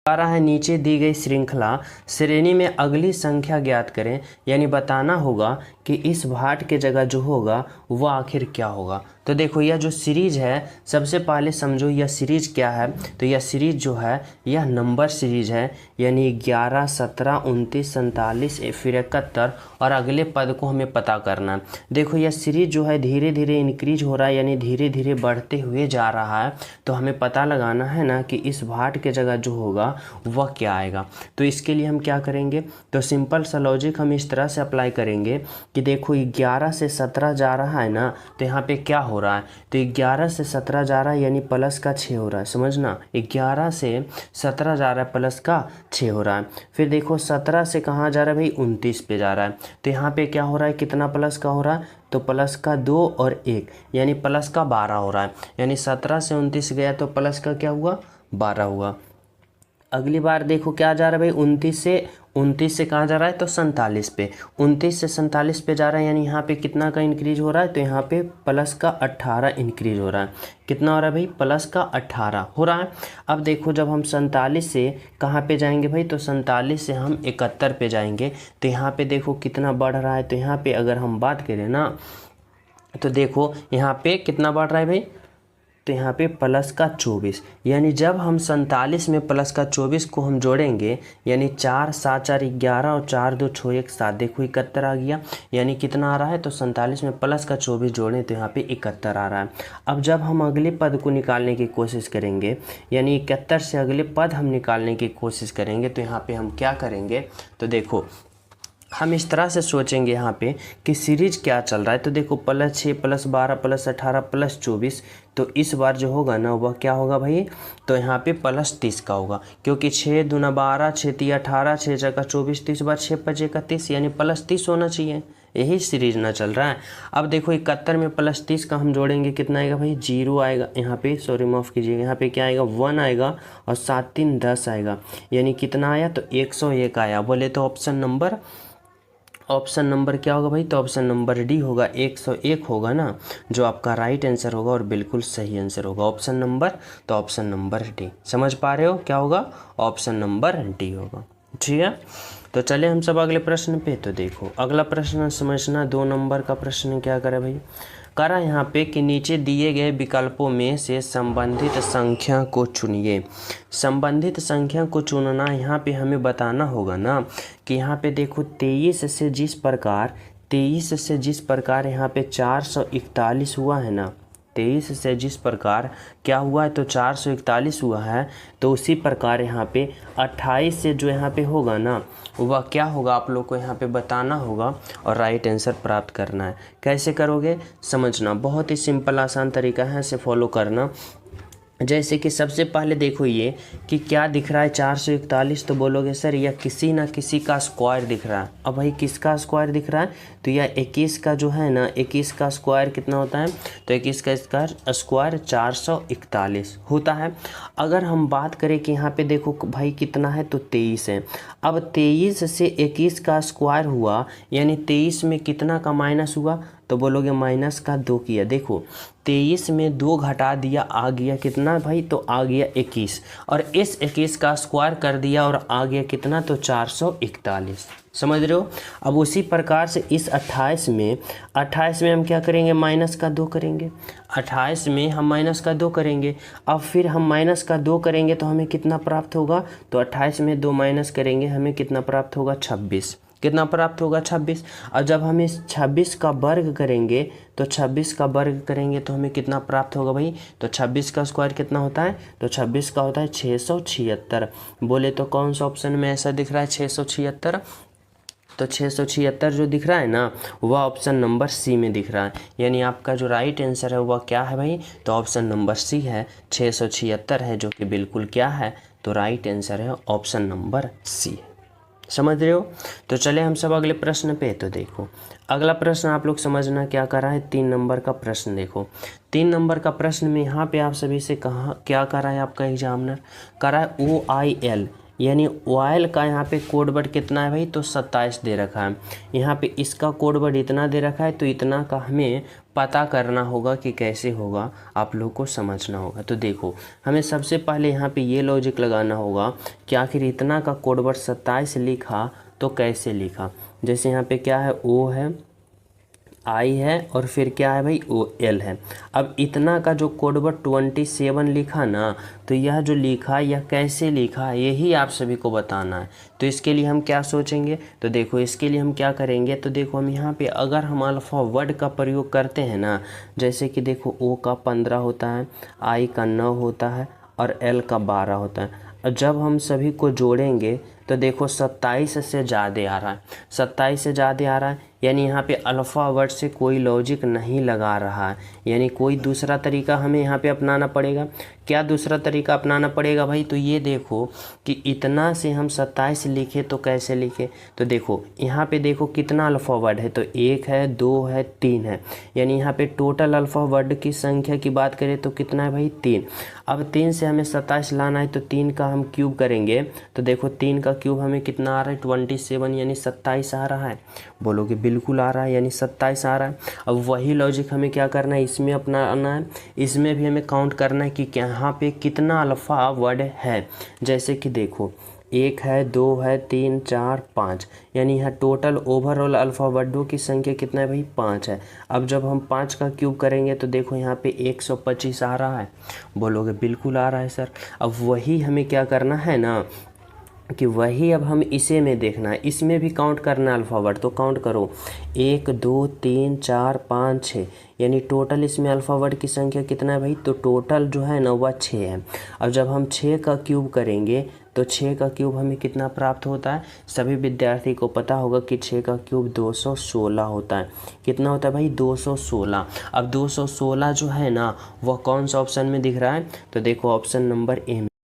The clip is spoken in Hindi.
आ रहा है नीचे दी गई श्रृंखला श्रेणी में अगली संख्या ज्ञात करें, यानी बताना होगा कि इस भाट के जगह जो होगा वह आखिर क्या होगा। तो देखो यह जो सीरीज है, सबसे पहले समझो यह सीरीज क्या है। तो यह सीरीज जो है यह नंबर सीरीज है, यानी 11, 17, 29, 47 फिर 71 और अगले पद को हमें पता करना है। देखो यह सीरीज जो है धीरे धीरे इंक्रीज हो रहा है, यानी धीरे धीरे बढ़ते हुए जा रहा है। तो हमें पता लगाना है ना कि इस भाट के जगह जो होगा वह क्या आएगा। तो इसके लिए हम क्या करेंगे, तो सिंपल सा लॉजिक हम इस तरह से अप्लाई करेंगे कि देखो 11 से 17 जा रहा है ना, तो यहाँ पे क्या हो रहा है, तो 11 से 17 जा रहा है यानी प्लस का 6 हो रहा है। समझना, 11 से 17 जा रहा है प्लस का 6 हो रहा है। फिर देखो 17 से कहाँ जा रहा है भाई, 29 पे जा रहा है। तो यहाँ पे क्या हो रहा है, कितना प्लस का हो रहा है, तो प्लस का 2 और 1 यानी प्लस का 12 हो रहा है। यानी 17 से 29 गया तो प्लस का क्या हुआ, 12 हुआ। अगली बार देखो क्या जा रहा है भाई, 29 से कहाँ जा रहा है, तो 47 पे, 29 से 47 पे जा रहा है, यानी यहाँ पे कितना का इंक्रीज हो रहा है, तो यहाँ पे प्लस का 18 इंक्रीज हो रहा है। कितना हो रहा है भाई, प्लस का 18 हो रहा है। अब देखो जब हम 47 से कहाँ पे जाएंगे भाई, तो 47 से हम 71 पे जाएंगे। तो यहाँ पे देखो कितना बढ़ रहा है, तो यहाँ पे अगर हम बात करें ना, तो देखो यहाँ पे कितना बढ़ रहा है भाई, तो यहाँ पे प्लस का 24, यानी जब हम 47 में प्लस का 24 को हम जोड़ेंगे, यानी 4 7 4 11 और 4 2 6 1 7, देखो 71 आ गया। यानी कितना आ रहा है, तो 47 में प्लस का 24 जोड़ें तो यहाँ पे 71 आ रहा है। अब जब हम अगले पद को निकालने की कोशिश करेंगे, यानी 71 से अगले पद हम निकालने की कोशिश करेंगे, तो यहाँ पे हम क्या करेंगे, तो देखो हम इस तरह से सोचेंगे यहाँ पे कि सीरीज क्या चल रहा है। तो देखो +6 +12 +18 +24, तो इस बार जो होगा ना वह क्या होगा भाई, तो यहाँ पे +30 का होगा, क्योंकि 6 दूना 12, 6 3 18, 6 4 24, 30 बार 6 5 31, यानी +30 होना चाहिए। यही सीरीज ना चल रहा है। अब देखो 71 में +30 का हम जोड़ेंगे, कितना आएगा भाई, 0 आएगा। यहाँ पे सॉरी माफ़ कीजिएगा, यहाँ पे क्या आएगा, 1 आएगा और 7 3 10 आएगा, यानी कितना आया, तो 101 आया। बोले तो ऑप्शन नंबर क्या होगा भाई, तो ऑप्शन नंबर डी होगा, 101 होगा ना, जो आपका राइट आंसर होगा और बिल्कुल सही आंसर होगा ऑप्शन नंबर। तो ऑप्शन नंबर डी, समझ पा रहे हो क्या होगा, ऑप्शन नंबर डी होगा। ठीक है, तो चले हम सब अगले प्रश्न पे। तो देखो अगला प्रश्न समझना, 2 नंबर का प्रश्न क्या करे भाई, करा यहाँ पे कि नीचे दिए गए विकल्पों में से संबंधित संख्या को चुनिए। संबंधित संख्या को चुनना यहाँ पे हमें बताना होगा ना कि यहाँ पे देखो 23 से जिस प्रकार यहाँ पे 441 हुआ है ना, 23 से जिस प्रकार क्या हुआ है, तो 441 हुआ है, तो उसी प्रकार यहाँ पे 28 से जो यहाँ पे होगा ना वह क्या होगा, आप लोग को यहाँ पे बताना होगा और राइट आंसर प्राप्त करना है। कैसे करोगे समझना, बहुत ही सिंपल आसान तरीका है, इसे फॉलो करना। जैसे कि सबसे पहले देखो ये कि क्या दिख रहा है 441, तो बोलोगे सर यह किसी ना किसी का स्क्वायर दिख रहा है। अब भाई किसका स्क्वायर दिख रहा है, तो यह 21 का जो है ना, 21 का स्क्वायर कितना होता है, तो 21 का स्क्वायर 441 होता है। अगर हम बात करें कि यहाँ पे देखो भाई कितना है, तो 23 है। अब 23 से 21 का स्क्वायर हुआ, यानी 23 में कितना का माइनस हुआ, तो बोलोगे माइनस का 2 किया। देखो 23 में 2 घटा दिया, आ गया कितना भाई, तो आ गया 21, और इस 21 का स्क्वायर कर दिया और आ गया कितना, तो 441। समझ रहे हो। अब उसी प्रकार से इस 28 में हम क्या करेंगे, माइनस का 2 करेंगे। 28 में हम माइनस का 2 करेंगे। अब फिर हम माइनस का 2 करेंगे तो हमें कितना प्राप्त होगा, तो 28 में 2 माइनस करेंगे, हमें कितना प्राप्त होगा, 26। कितना प्राप्त होगा, 26। और जब हम इस 26 का वर्ग करेंगे, तो 26 का वर्ग करेंगे तो हमें कितना प्राप्त होगा भाई, तो 26 का स्क्वायर कितना होता है, तो 26 का होता है 676। बोले तो कौन सा ऑप्शन में ऐसा दिख रहा है 676, तो 676 जो दिख रहा है ना वह ऑप्शन नंबर सी में दिख रहा है। यानी आपका जो राइट आंसर है वह क्या है भाई, तो ऑप्शन नंबर सी है, 676 है, जो कि बिल्कुल क्या है, तो राइट आंसर है ऑप्शन नंबर सी। समझ रहे हो। तो चले हम सब अगले प्रश्न पे। तो देखो अगला प्रश्न आप लोग समझना क्या कर रहा है, 3 नंबर का प्रश्न। देखो 3 नंबर का प्रश्न में यहाँ पे आप सभी से कहा क्या कर रहा है आपका एग्जामिनर, कर रहा है OIL, यानी ऑयल का यहाँ पे कोड वर्ड कितना है भाई, तो 27 दे रखा है। यहाँ पे इसका कोड वर्ड इतना दे रखा है, तो इतना का हमें पता करना होगा कि कैसे होगा, आप लोग को समझना होगा। तो देखो हमें सबसे पहले यहाँ पे ये लॉजिक लगाना होगा कि आखिर इतना का कोड वर्ड 27 लिखा तो कैसे लिखा। जैसे यहाँ पे क्या है, ओ है, आई है और फिर क्या है भाई, ओ एल है। अब इतना का जो कोड वर्ड 27 लिखा ना, तो यह जो लिखा यह कैसे लिखा यही आप सभी को बताना है। तो इसके लिए हम क्या सोचेंगे, तो देखो इसके लिए हम क्या करेंगे, तो देखो हम यहाँ पे अगर हम अल्फ़ा वर्ड का प्रयोग करते हैं ना, जैसे कि देखो ओ का 15 होता है, आई का 9 होता है और एल का 12 होता है। और जब हम सभी को जोड़ेंगे तो देखो 27 से ज़्यादा आ रहा है, 27 से ज़्यादा आ रहा है, यानी यहाँ पे अल्फ़ा वर्ड से कोई लॉजिक नहीं लगा रहा है, यानी कोई दूसरा तरीका हमें यहाँ पे अपनाना पड़ेगा। क्या दूसरा तरीका अपनाना पड़ेगा भाई, तो ये देखो कि इतना से हम 27 लिखे तो कैसे लिखे। तो देखो यहाँ पे देखो कितना अल्फ़ा वर्ड है, तो 1 है, 2 है, 3 है, यानी यहाँ पे टोटल अल्फ़ा वर्ड की संख्या की बात करें तो कितना है भाई, 3। अब 3 से हमें 27 लाना है, तो 3 का हम क्यूब करेंगे, तो देखो 3 का क्यूब हमें कितना आ रहा है, 27, यानी 27 आ रहा है। बोलोगे बिल्कुल आ रहा है, यानी 27 आ रहा है। अब वही लॉजिक हमें क्या करना है, इसमें अपनाना है, इसमें भी हमें काउंट करना है कि यहाँ पे कितना अल्फ़ा वर्ड है। जैसे कि देखो 1 है, 2 है, 3, 4, 5, यानी यहाँ टोटल ओवरऑल अल्फ़ा वर्डों की संख्या कितना है भाई, 5 है। अब जब हम 5 का क्यूब करेंगे तो देखो यहाँ पे 125 आ रहा है। बोलोगे बिल्कुल आ रहा है सर। अब वही हमें क्या करना है ना, कि वही अब हम इसे में देखना है, इसमें भी काउंट करना है अल्फ़ा वर्ड। तो काउंट करो 1, 2, 3, 4, 5, 6, यानी टोटल इसमें अल्फ़ा वर्ड की संख्या कितना है भाई, तो टोटल जो है ना वह 6 है। अब जब हम 6 का क्यूब करेंगे तो 6 का क्यूब हमें कितना प्राप्त होता है, सभी विद्यार्थी को पता होगा कि 6 का क्यूब 216 होता है। कितना होता है भाई, 216। अब 216 जो है ना वह कौन सा ऑप्शन में दिख रहा है, तो देखो ऑप्शन नंबर ए